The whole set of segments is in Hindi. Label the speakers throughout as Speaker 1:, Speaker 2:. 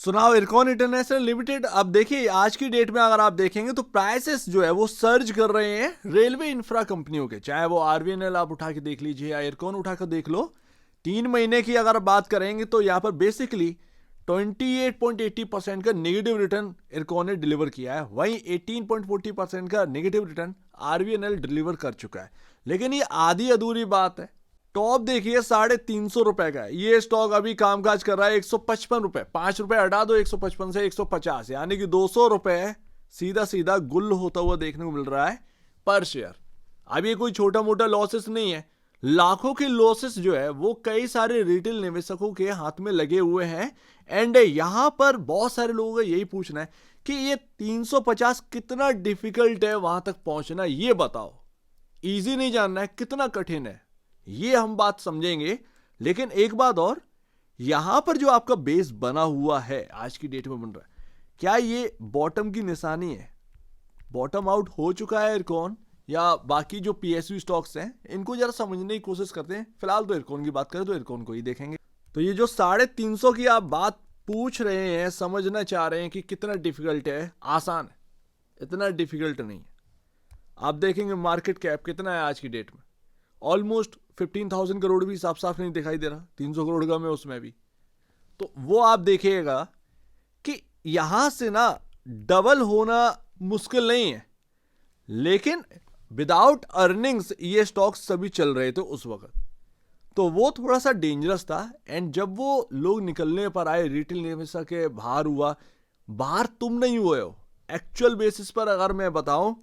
Speaker 1: सुनाओ इरकॉन इंटरनेशनल लिमिटेड। अब देखिए आज की डेट में अगर आप देखेंगे तो प्राइसेस जो है वो सर्ज कर रहे हैं रेलवे इंफ्रा कंपनियों के, चाहे वो आरवीएनएल आप उठा के देख लीजिए या इरकॉन उठा कर देख लो। 3 महीने की अगर बात करेंगे तो यहाँ पर बेसिकली 28.80% का नेगेटिव रिटर्न इरकॉन ने डिलीवर किया है, वहीं 18.40% का नेगेटिव रिटर्न आरवीएनएल डिलीवर कर चुका है। लेकिन ये आधी अधूरी बात है। टॉप देखिए 350 रुपए का है, ये स्टॉक अभी कामकाज कर रहा है 155 रुपए, 5 रुपए हटा दो 155 से 150, यानी कि 200 रुपए सीधा सीधा गुल होता हुआ देखने को मिल रहा है पर शेयर। अब ये कोई छोटा मोटा लॉसेस नहीं है, लाखों के लॉसेस जो है वो कई सारे रिटेल निवेशकों के हाथ में लगे हुए हैं। एंड यहां पर बहुत सारे लोगों का यही पूछना है कि ये 350 कितना डिफिकल्ट है वहां तक पहुंचना, ये बताओ। इजी नहीं जानना है, कितना कठिन है ये हम बात समझेंगे। लेकिन एक बात और, यहां पर जो आपका बेस बना हुआ है आज की डेट में बन रहा है, क्या ये बॉटम की निशानी है? बॉटम आउट हो चुका है इरकॉन, या बाकी जो पीएसयू स्टॉक्स हैं इनको जरा समझने की कोशिश करते हैं। फिलहाल तो इरकॉन की बात करें तो इरकॉन को ही देखेंगे। तो ये जो 350 की आप बात पूछ रहे हैं, समझना चाह रहे हैं कि कितना डिफिकल्ट है, आसान है, इतना डिफिकल्ट नहीं है। आप देखेंगे मार्केट कैप कितना है आज की डेट में, ऑलमोस्ट 15,000 करोड़ भी साफ साफ नहीं दिखाई दे रहा, 300 करोड़ का में उसमें भी। तो वो आप देखिएगा कि यहां से ना डबल होना मुश्किल नहीं है, लेकिन विदाउट अर्निंग्स ये स्टॉक्स सभी चल रहे थे उस वक्त, तो वो थोड़ा सा डेंजरस था। एंड जब वो लोग निकलने पर आए, रिटेल निवेशक के बाहर हुआ, बाहर तुम नहीं हुए हो। एक्चुअल बेसिस पर अगर मैं बताऊं,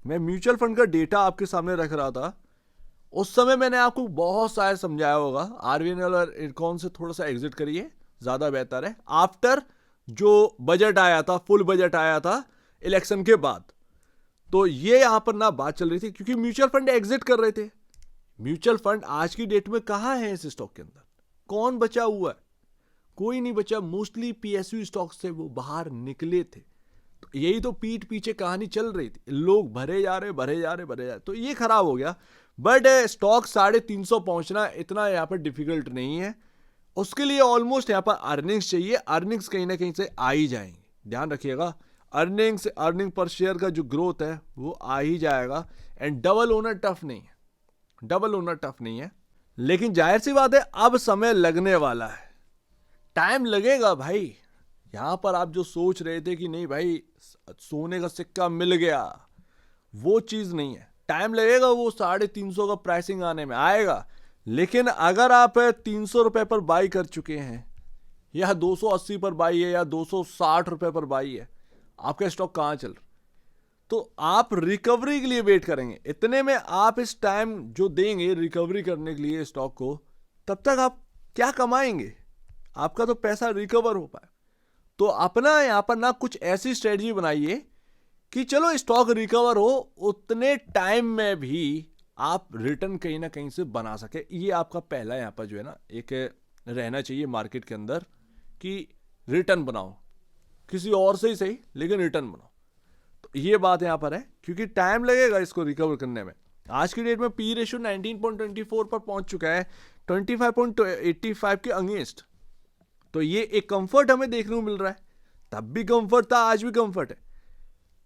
Speaker 1: मैं म्यूचुअल फंड का डेटा आपके सामने रख रहा था, उस समय मैंने आपको बहुत सारे समझाया होगा आरवीएनएल और इरकॉन से थोड़ा सा एग्जिट करिए, ज्यादा बेहतर है। आफ्टर जो बजट आया था, फुल बजट आया था इलेक्शन के बाद, तो ये यहां पर ना बात चल रही थी क्योंकि म्यूचुअल फंड एग्जिट कर रहे थे। म्यूचुअल फंड आज की डेट में कहां है इस स्टॉक के अंदर? कौन बचा हुआ है? कोई नहीं बचा। मोस्टली पीएसयू स्टॉक से वो बाहर निकले थे। तो यही तो पीठ पीछे कहानी चल रही थी, लोग भरे जा रहे भरे जा रहे भरे जा रहे, तो ये खराब हो गया। बट स्टॉक 350 पहुंचना इतना यहाँ पर डिफिकल्ट नहीं है। उसके लिए ऑलमोस्ट यहाँ पर अर्निंग्स चाहिए, अर्निंग्स कहीं ना कहीं से आ ही जाएंगे, ध्यान रखिएगा। अर्निंग पर शेयर का जो ग्रोथ है वो आ ही जाएगा। एंड डबल होना टफ नहीं है, डबल होना टफ नहीं है। लेकिन जाहिर सी बात है अब समय लगने वाला है, टाइम लगेगा भाई। यहां पर आप जो सोच रहे थे कि नहीं भाई सोने का सिक्का मिल गया, वो चीज नहीं है। टाइम लगेगा, वो 350 का प्राइसिंग आने में आएगा। लेकिन अगर आप 300 रुपए पर बाई कर चुके हैं, या 280 पर बाई है, या 260 रुपए पर बाई है, आपका स्टॉक कहां चल रहा? तो आप रिकवरी के लिए वेट करेंगे। इतने में आप इस टाइम जो देंगे रिकवरी करने के लिए स्टॉक को, तब तक आप क्या कमाएंगे? आपका तो पैसा रिकवर हो पाए। तो अपना यहां पर ना कुछ ऐसी स्ट्रेटजी बनाइए कि चलो स्टॉक रिकवर हो, उतने टाइम में भी आप रिटर्न कहीं ना कहीं से बना सके। ये आपका पहला यहां पर जो है ना एक रहना चाहिए मार्केट के अंदर कि रिटर्न बनाओ, किसी और से ही सही लेकिन रिटर्न बनाओ। तो ये बात यहां पर है, क्योंकि टाइम लगेगा इसको रिकवर करने में। आज की डेट में पी रेशियो 19.24 पर पहुंच चुका है, 25.85 के अगेंस्ट। तो ये एक कंफर्ट हमें देखने को मिल रहा है। तब भी कंफर्ट था, आज भी कंफर्ट है।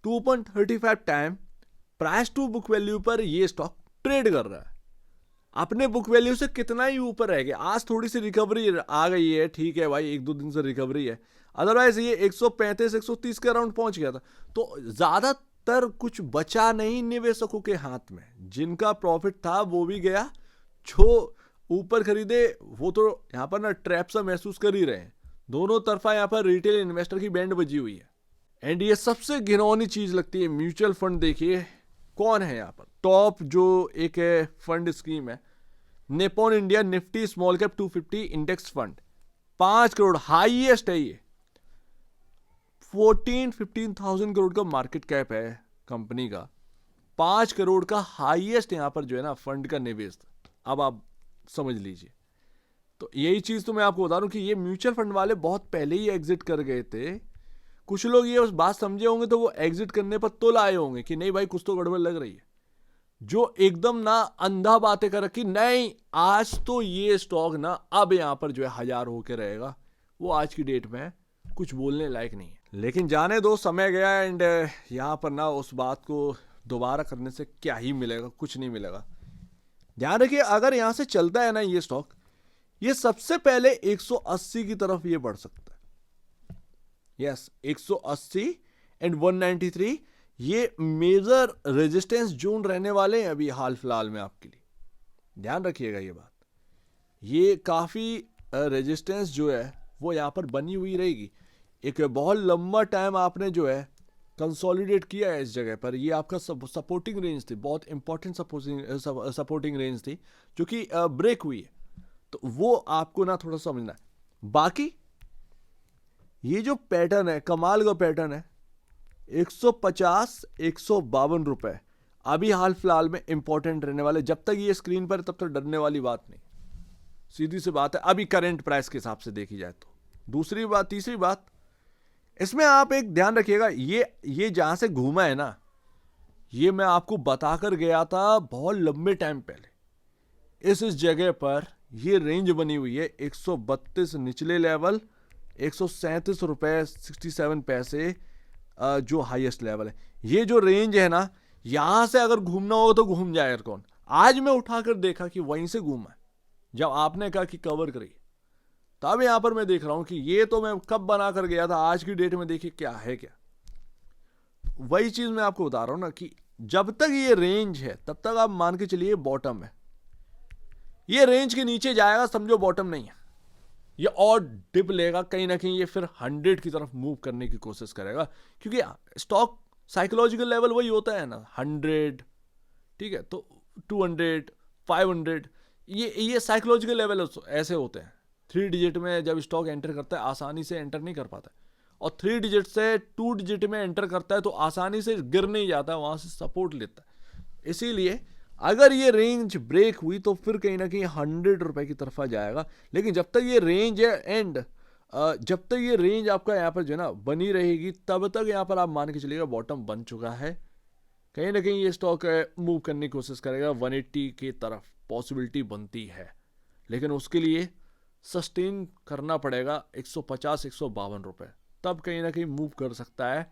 Speaker 1: 2.35 time price to book value पर ये स्टॉक ट्रेड कर रहा है। अपने बुक वैल्यू से कितना ही ऊपर रह गया। आज थोड़ी सी रिकवरी आ गई है, ठीक है भाई, 1-2 दिन से रिकवरी है। अदरवाइज ये 135-130 के अराउंड पहुंच गया था। तो ज्यादातर कुछ बचा नहीं निवेशकों के हाथ में। जिनका प्रॉफिट था वो भी गया, जो ऊपर खरीदे वो तो यहां पर ना ट्रैप सा महसूस कर ही रहे हैं। दोनों तरफा यहां पर रिटेल इन्वेस्टर की बैंड बजी हुई है। एंड ये सबसे घिनौनी चीज लगती है, म्यूचुअल फंड देखिए कौन है यहां पर टॉप। जो एक फंड स्कीम है Nippon India Nifty small cap 250 index fund, 5 crore highest है ये। 14-15,000 करोड़ का मार्केट कैप है कंपनी का, 5 करोड़ का हाईएस्ट यहां पर जो है ना फंड का निवेश। अब आप समझ लीजिए। तो यही चीज तो मैं आपको बता रहा हूं कि ये म्यूचुअल फंड वाले बहुत पहले ही एग्जिट कर गए थे। कुछ लोग ये उस बात समझे होंगे तो वो एग्जिट करने पर तुल आए होंगे कि नहीं भाई कुछ तो गड़बड़ लग रही है। जो एकदम ना अंधा बातें कर रखी, नहीं आज तो ये स्टॉक ना अब यहां पर जो है 1000 होके रहेगा, वो आज की डेट में है। कुछ बोलने लायक नहीं है। लेकिन जाने दो, समय गया एंड यहाँ पर ना उस बात को दोबारा करने से क्या ही मिलेगा, कुछ नहीं मिलेगा। ध्यान रखिए, अगर यहाँ से चलता है ना ये स्टॉक, ये सबसे पहले 180 की तरफ ये बढ़ सकता है। यस, 180 एंड 193 ये मेजर रेजिस्टेंस जोन रहने वाले हैं अभी हाल फिलहाल में आपके लिए। ध्यान रखिएगा ये बात, ये काफ़ी रेजिस्टेंस जो है वो यहाँ पर बनी हुई रहेगी। एक बहुत लंबा टाइम आपने जो है कंसोलिडेट किया है इस जगह पर। ये आपका सपोर्टिंग रेंज थी, बहुत इंपॉर्टेंट सपोर्टिंग रेंज थी जो कि ब्रेक हुई है। तो वो आपको ना थोड़ा समझना है। बाकी ये जो पैटर्न है, कमाल का पैटर्न है, 150 152 रुपए अभी हाल फिलहाल में इंपॉर्टेंट रहने वाले। जब तक ये स्क्रीन पर है तब तक डरने वाली बात नहीं, सीधी सी बात है, अभी करंट प्राइस के हिसाब से देखी जाए तो। दूसरी बात, तीसरी बात, इसमें आप एक ध्यान रखिएगा, ये जहां से घूमा है ना, ये मैं आपको बताकर गया था बहुत लंबे टाइम पहले। इस जगह पर ये रेंज बनी हुई है 132 निचले लेवल, 137 रुपए 67 पैसे जो हाईएस्ट लेवल है। ये जो रेंज है ना, यहां से अगर घूमना होगा तो घूम जाए कौन। आज मैं उठाकर देखा कि वहीं से घूमा है, जब आपने कहा कि कवर करिए, तब यहां पर मैं देख रहा हूं कि ये तो मैं कब बना कर गया था, आज की डेट में देखिए क्या है क्या। वही चीज मैं आपको बता रहा हूं ना कि जब तक ये रेंज है तब तक आप मान के चलिए बॉटम है। ये रेंज के नीचे जाएगा समझो बॉटम नहीं है, ये और डिप लेगा कहीं ना कहीं, ये फिर 100 की तरफ मूव करने की कोशिश करेगा, क्योंकि स्टॉक साइकोलॉजिकल लेवल वही होता है ना, 100, ठीक है, तो 200 500, ये साइकोलॉजिकल लेवल ऐसे होते हैं। 3 डिजिट में जब स्टॉक एंटर करता है आसानी से एंटर नहीं कर पाता है, और 3 डिजिट से 2 डिजिट में एंटर करता है तो आसानी से गिर नहीं जाता, वहां से सपोर्ट लेता है। इसीलिए अगर ये रेंज ब्रेक हुई तो फिर कहीं ना कहीं 100 रुपए की तरफ जाएगा। लेकिन जब तक ये रेंज है एंड जब तक ये रेंज आपका यहाँ पर जो है ना बनी रहेगी, तब तक यहाँ पर आप मान के चलिएगा बॉटम बन चुका है। कहीं ना कहीं ये स्टॉक मूव करने की कोशिश करेगा 180 की तरफ, पॉसिबिलिटी बनती है, लेकिन उसके लिए सस्टेन करना पड़ेगा 150 152 रुपए, तब कहीं ना कहीं मूव कर सकता है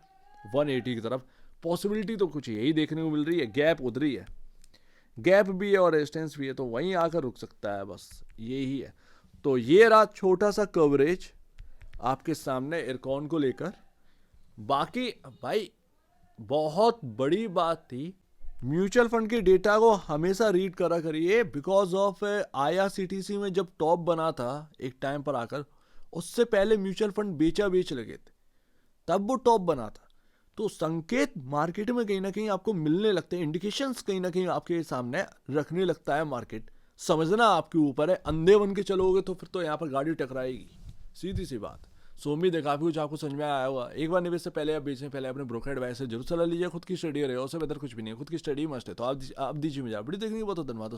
Speaker 1: 180 की तरफ। पॉसिबिलिटी तो कुछ यही देखने को मिल रही है, गैप उधरी है, गैप भी है और रेजिस्टेंस भी है, तो वहीं आकर रुक सकता है, बस यही है। तो ये रहा छोटा सा कवरेज आपके सामने इरकॉन को लेकर। बाकी भाई बहुत बड़ी बात थी, म्यूचुअल फंड के डेटा को हमेशा रीड करा करिए, बिकॉज ऑफ IRCTC में जब टॉप बना था एक टाइम पर आकर, उससे पहले म्यूचुअल फंड बेच लगे थे, तब वो टॉप बना था। तो संकेत मार्केट में कहीं ना कहीं आपको मिलने लगते हैं, इंडिकेशंस कहीं ना कहीं आपके सामने रखने लगता है मार्केट। समझना आपके ऊपर है, अंधे बन के चलोगे तो फिर तो यहाँ पर गाड़ी टकराएगी, सीधी सी बात। सो उम्मीद है काफी कुछ आपको समझ में आया होगा। एक बार निवेश से पहले या बेचने पहले अपने ब्रोकर एडवाइस से जरूर सलाह लीजिए, खुद की स्टडी रहेगा, उससे बेहतर कुछ भी नहीं है, खुद की स्टडी मस्ट है। तो आप दीजिए मुझे, बड़ी देखने की बहुत धन्यवाद।